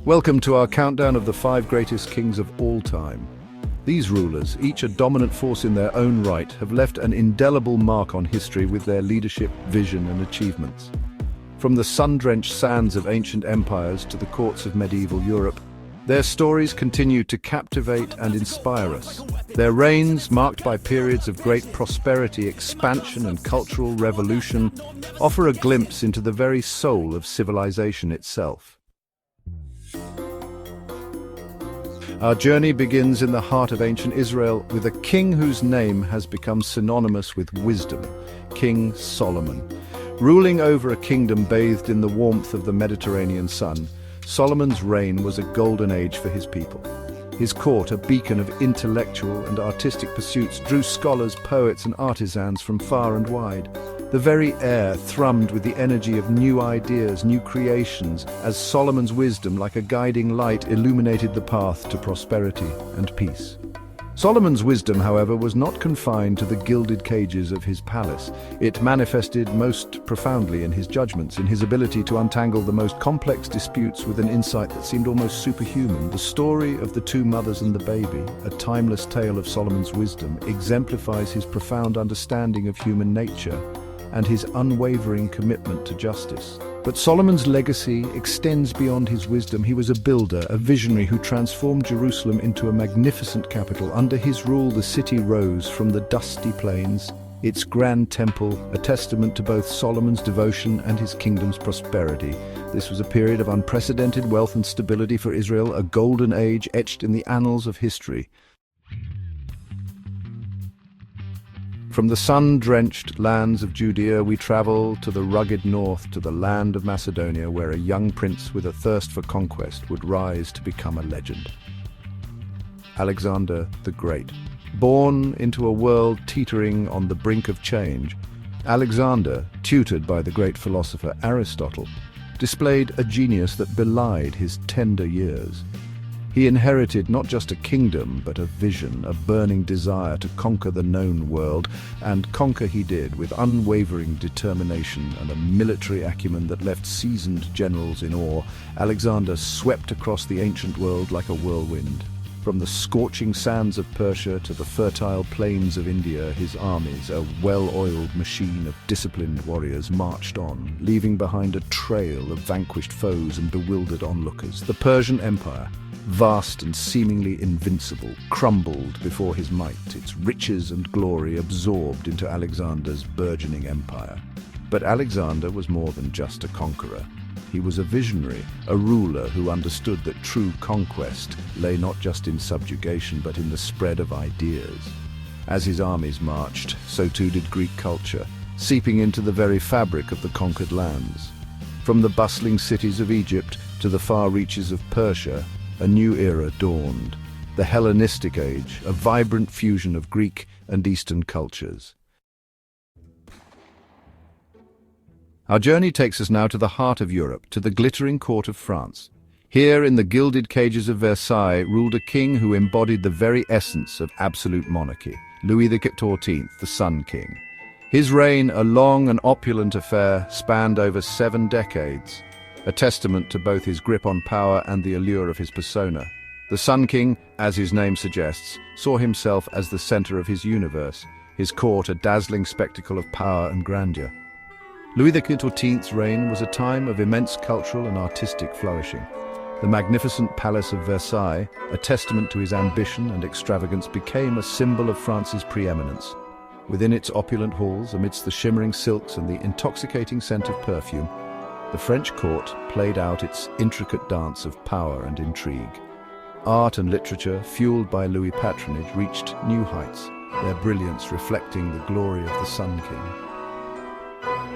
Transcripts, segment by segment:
Welcome to our countdown of the 5 greatest kings of all time. These rulers, each a dominant force in their own right, have left an indelible mark on history with their leadership, vision, and achievements. From the sun-drenched sands of ancient empires to the courts of medieval Europe, their stories continue to captivate and inspire us. Their reigns, marked by periods of great prosperity, expansion, and cultural revolution, offer a glimpse into the very soul of civilization itself. Our journey begins in the heart of ancient Israel with a king whose name has become synonymous with wisdom, King Solomon. Ruling over a kingdom bathed in the warmth of the Mediterranean sun, Solomon's reign was a golden age for his people. His court, a beacon of intellectual and artistic pursuits, drew scholars, poets, and artisans from far and wide. The very air thrummed with the energy of new ideas, new creations, as Solomon's wisdom, like a guiding light, illuminated the path to prosperity and peace. Solomon's wisdom, however, was not confined to the gilded cages of his palace. It manifested most profoundly in his judgments, in his ability to untangle the most complex disputes with an insight that seemed almost superhuman. The story of the two mothers and the baby, a timeless tale of Solomon's wisdom, exemplifies his profound understanding of human nature and his unwavering commitment to justice. But Solomon's legacy extends beyond his wisdom. He was a builder, a visionary who transformed Jerusalem into a magnificent capital. Under his rule, the city rose from the dusty plains, its grand temple, a testament to both Solomon's devotion and his kingdom's prosperity. This was a period of unprecedented wealth and stability for Israel, a golden age etched in the annals of history. From the sun-drenched lands of Judea, we travel to the rugged north, to the land of Macedonia, where a young prince with a thirst for conquest would rise to become a legend. Alexander the Great. Born into a world teetering on the brink of change, Alexander, tutored by the great philosopher Aristotle, displayed a genius that belied his tender years. He inherited not just a kingdom, but a vision, a burning desire to conquer the known world, and conquer he did with unwavering determination and a military acumen that left seasoned generals in awe. Alexander swept across the ancient world like a whirlwind. From the scorching sands of Persia to the fertile plains of India, his armies, a well-oiled machine of disciplined warriors, marched on, leaving behind a trail of vanquished foes and bewildered onlookers. The Persian Empire, vast and seemingly invincible, crumbled before his might, its riches and glory absorbed into Alexander's burgeoning empire. But Alexander was more than just a conqueror. He was a visionary, a ruler who understood that true conquest lay not just in subjugation, but in the spread of ideas. As his armies marched, so too did Greek culture, seeping into the very fabric of the conquered lands. From the bustling cities of Egypt to the far reaches of Persia, a new era dawned, the Hellenistic age, a vibrant fusion of Greek and Eastern cultures. Our journey takes us now to the heart of Europe, to the glittering court of France. Here, in the gilded cages of Versailles, ruled a king who embodied the very essence of absolute monarchy, Louis XIV, the Sun King. His reign, a long and opulent affair, spanned over 7 decades. A testament to both his grip on power and the allure of his persona. The Sun King, as his name suggests, saw himself as the center of his universe, his court a dazzling spectacle of power and grandeur. Louis XIV's reign was a time of immense cultural and artistic flourishing. The magnificent Palace of Versailles, a testament to his ambition and extravagance, became a symbol of France's preeminence. Within its opulent halls, amidst the shimmering silks and the intoxicating scent of perfume, the French court played out its intricate dance of power and intrigue. Art and literature, fueled by Louis' patronage, reached new heights, their brilliance reflecting the glory of the Sun King.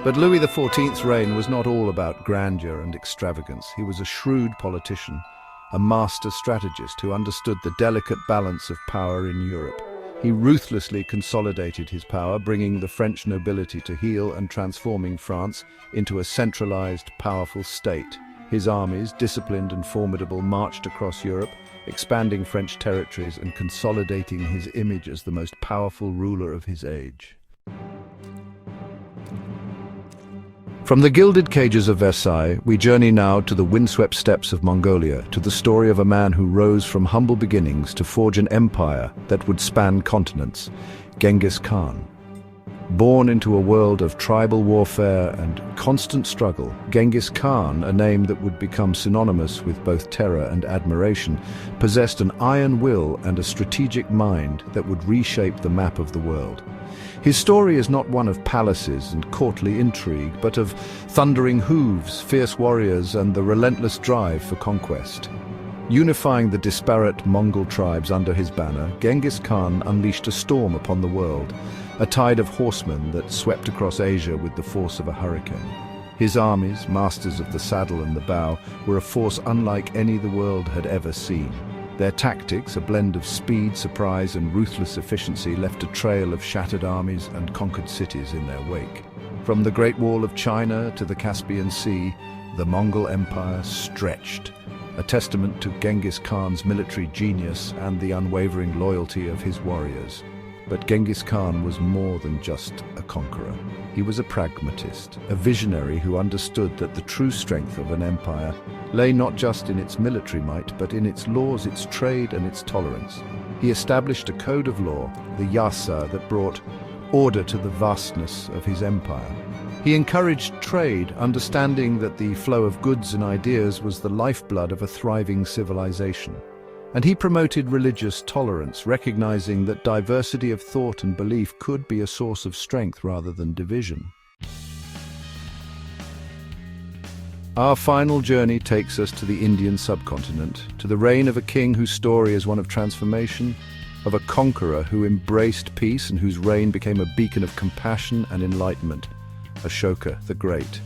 But Louis XIV's reign was not all about grandeur and extravagance. He was a shrewd politician, a master strategist who understood the delicate balance of power in Europe. He ruthlessly consolidated his power, bringing the French nobility to heel and transforming France into a centralized, powerful state. His armies, disciplined and formidable, marched across Europe, expanding French territories and consolidating his image as the most powerful ruler of his age. From the gilded cages of Versailles, we journey now to the windswept steppes of Mongolia, to the story of a man who rose from humble beginnings to forge an empire that would span continents, Genghis Khan. Born into a world of tribal warfare and constant struggle, Genghis Khan, a name that would become synonymous with both terror and admiration, possessed an iron will and a strategic mind that would reshape the map of the world. His story is not one of palaces and courtly intrigue, but of thundering hooves, fierce warriors, and the relentless drive for conquest. Unifying the disparate Mongol tribes under his banner, Genghis Khan unleashed a storm upon the world, a tide of horsemen that swept across Asia with the force of a hurricane. His armies, masters of the saddle and the bow, were a force unlike any the world had ever seen. Their tactics, a blend of speed, surprise, and ruthless efficiency, left a trail of shattered armies and conquered cities in their wake. From the Great Wall of China to the Caspian Sea, the Mongol Empire stretched, a testament to Genghis Khan's military genius and the unwavering loyalty of his warriors. But Genghis Khan was more than just a conqueror. He was a pragmatist, a visionary who understood that the true strength of an empire lay not just in its military might, but in its laws, its trade, and its tolerance. He established a code of law, the Yasa, that brought order to the vastness of his empire. He encouraged trade, understanding that the flow of goods and ideas was the lifeblood of a thriving civilization. And he promoted religious tolerance, recognizing that diversity of thought and belief could be a source of strength rather than division. Our final journey takes us to the Indian subcontinent, to the reign of a king whose story is one of transformation, of a conqueror who embraced peace and whose reign became a beacon of compassion and enlightenment, Ashoka the Great.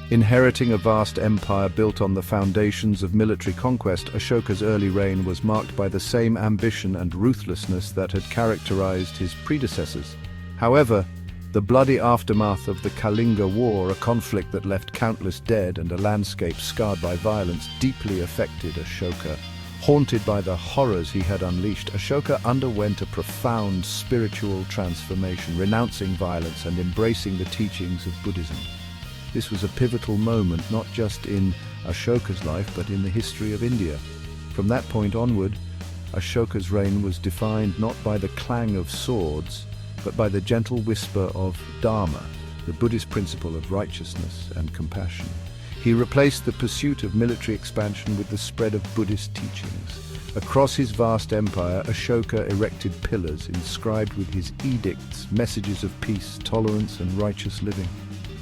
Inheriting a vast empire built on the foundations of military conquest, Ashoka's early reign was marked by the same ambition and ruthlessness that had characterized his predecessors. However, the bloody aftermath of the Kalinga War, a conflict that left countless dead and a landscape scarred by violence, deeply affected Ashoka. Haunted by the horrors he had unleashed, Ashoka underwent a profound spiritual transformation, renouncing violence and embracing the teachings of Buddhism. This was a pivotal moment not just in Ashoka's life, but in the history of India. From that point onward, Ashoka's reign was defined not by the clang of swords, but by the gentle whisper of Dharma, the Buddhist principle of righteousness and compassion. He replaced the pursuit of military expansion with the spread of Buddhist teachings. Across his vast empire, Ashoka erected pillars inscribed with his edicts, messages of peace, tolerance, and righteous living.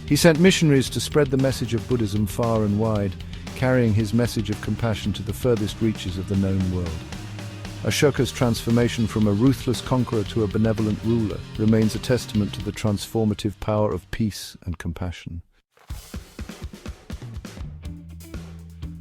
He sent missionaries to spread the message of Buddhism far and wide, carrying his message of compassion to the furthest reaches of the known world. Ashoka's transformation from a ruthless conqueror to a benevolent ruler remains a testament to the transformative power of peace and compassion.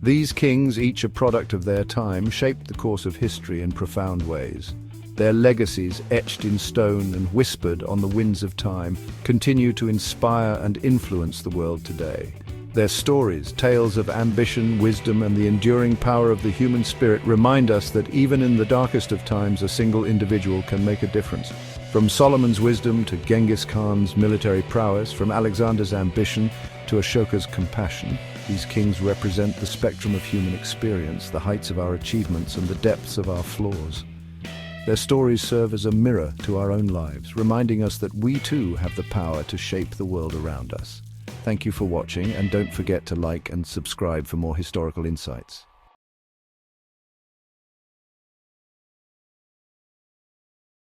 These kings, each a product of their time, shaped the course of history in profound ways. Their legacies, etched in stone and whispered on the winds of time, continue to inspire and influence the world today. Their stories, tales of ambition, wisdom, and the enduring power of the human spirit remind us that even in the darkest of times, a single individual can make a difference. From Solomon's wisdom to Genghis Khan's military prowess, from Alexander's ambition to Ashoka's compassion, these kings represent the spectrum of human experience, the heights of our achievements and the depths of our flaws. Their stories serve as a mirror to our own lives, reminding us that we too have the power to shape the world around us. Thank you for watching, and don't forget to like and subscribe for more historical insights.